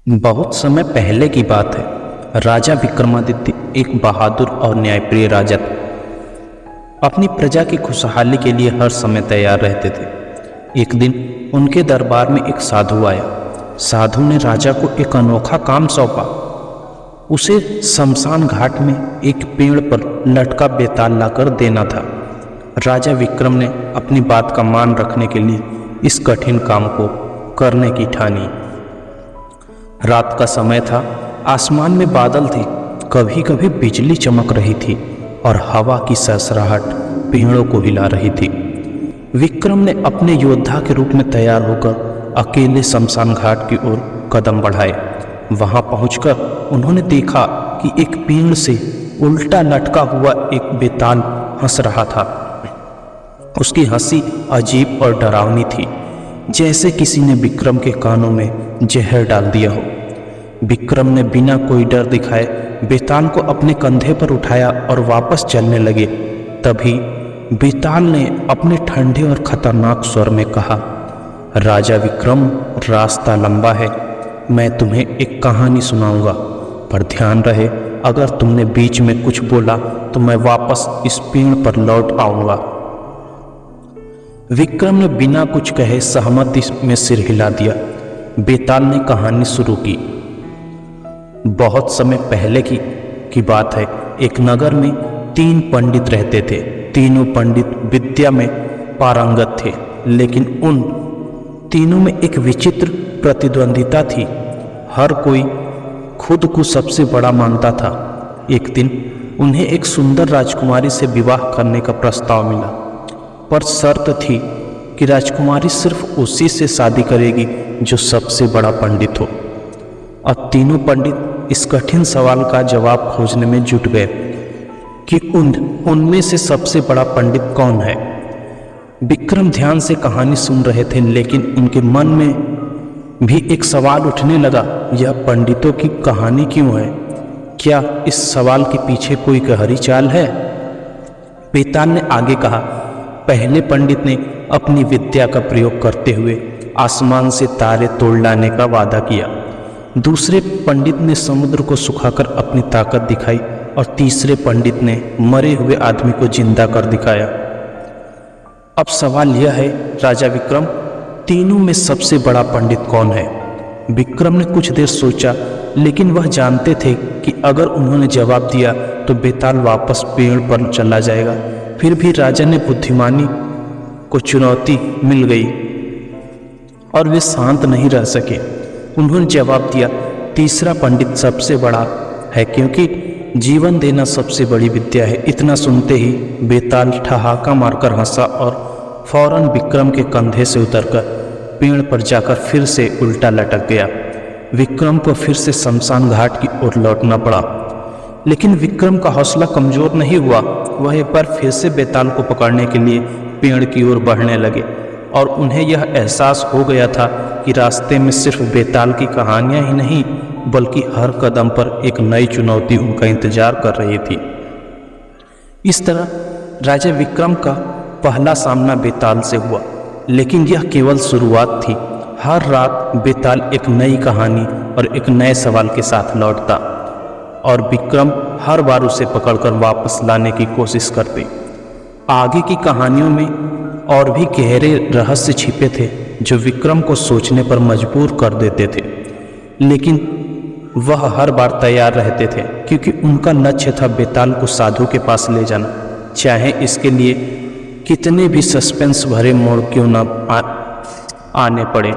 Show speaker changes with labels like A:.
A: बहुत समय पहले की बात है। राजा विक्रमादित्य एक बहादुर और न्यायप्रिय राजा थे। अपनी प्रजा की खुशहाली के लिए हर समय तैयार रहते थे। एक दिन उनके दरबार में एक साधु आया। साधु ने राजा को एक अनोखा काम सौंपा। उसे शमशान घाट में एक पेड़ पर लटका बेताल लाकर देना था। राजा विक्रम ने अपनी बात का मान रखने के लिए इस कठिन काम को करने की ठानी। रात का समय था। आसमान में बादल थे, कभी कभी बिजली चमक रही थी और हवा की सरसराहट पेड़ों को हिला रही थी। विक्रम ने अपने योद्धा के रूप में तैयार होकर अकेले शमशान घाट की ओर कदम बढ़ाए। वहां पहुंचकर उन्होंने देखा कि एक पेड़ से उल्टा लटका हुआ एक बेताल हंस रहा था। उसकी हंसी अजीब और डरावनी थी, जैसे किसी ने विक्रम के कानों में जहर डाल दिया हो। विक्रम ने बिना कोई डर दिखाए बेताल को अपने कंधे पर उठाया और वापस चलने लगे। तभी बेताल ने अपने ठंडे और खतरनाक स्वर में कहा, राजा विक्रम, रास्ता लंबा है। मैं तुम्हें एक कहानी सुनाऊंगा, पर ध्यान रहे, अगर तुमने बीच में कुछ बोला तो मैं वापस इस पेड़ पर लौट आऊंगा। विक्रम ने बिना कुछ कहे सहमति में सिर हिला दिया। बेताल ने कहानी शुरू की। बहुत समय पहले की बात है। एक नगर में 3 पंडित रहते थे। तीनों पंडित विद्या में पारंगत थे, लेकिन उन तीनों में एक विचित्र प्रतिद्वंदिता थी। हर कोई खुद को सबसे बड़ा मानता था। एक दिन उन्हें एक सुंदर राजकुमारी से विवाह करने का प्रस्ताव मिला, पर शर्त थी कि राजकुमारी सिर्फ उसी से शादी करेगी जो सबसे बड़ा पंडित हो। अब तीनों पंडित इस कठिन सवाल का जवाब खोजने में जुट गए कि उनमें से सबसे बड़ा पंडित कौन है। विक्रम ध्यान से कहानी सुन रहे थे, लेकिन उनके मन में भी एक सवाल उठने लगा, यह पंडितों की कहानी क्यों है? क्या इस सवाल के पीछे कोई गहरी चाल है? बेताल ने आगे कहा, पहले पंडित ने अपनी विद्या का प्रयोग करते हुए आसमान से तारे तोड़ लाने का वादा किया। दूसरे पंडित ने समुद्र को सुखाकर अपनी ताकत दिखाई और तीसरे पंडित ने मरे हुए आदमी को जिंदा कर दिखाया। अब सवाल यह है, राजा विक्रम, तीनों में सबसे बड़ा पंडित कौन है? विक्रम ने कुछ देर सोचा, लेकिन वह जानते थे कि अगर उन्होंने जवाब दिया तो बेताल वापस पेड़ पर चला जाएगा। फिर भी राजा ने बुद्धिमानी को चुनौती मिल गई और वे शांत नहीं रह सके। उन्होंने जवाब दिया, तीसरा पंडित सबसे बड़ा है, क्योंकि जीवन देना सबसे बड़ी विद्या है। इतना सुनते ही बेताल ठहाका मारकर हंसा और फौरन विक्रम के कंधे से उतरकर पेड़ पर जाकर फिर से उल्टा लटक गया। विक्रम को फिर से शमशान घाट की ओर लौटना पड़ा, लेकिन विक्रम का हौसला कमजोर नहीं हुआ। वह एक बार फिर से बेताल को पकड़ने के लिए पेड़ की ओर बढ़ने लगे और उन्हें यह एहसास हो गया था कि रास्ते में सिर्फ बेताल की कहानियां ही नहीं, बल्कि हर कदम पर एक नई चुनौती उनका इंतजार कर रही थी। इस तरह राजा विक्रम का पहला सामना बेताल से हुआ, लेकिन यह केवल शुरुआत थी। हर रात बेताल एक नई कहानी और एक नए सवाल के साथ लौटता और विक्रम हर बार उसे पकड़कर वापस लाने की कोशिश करते। आगे की कहानियों में और भी गहरे रहस्य छिपे थे जो विक्रम को सोचने पर मजबूर कर देते थे, लेकिन वह हर बार तैयार रहते थे, क्योंकि उनका लक्ष्य था बेताल को साधु के पास ले जाना, चाहे इसके लिए कितने भी सस्पेंस भरे मोड़ क्यों न आने पड़े।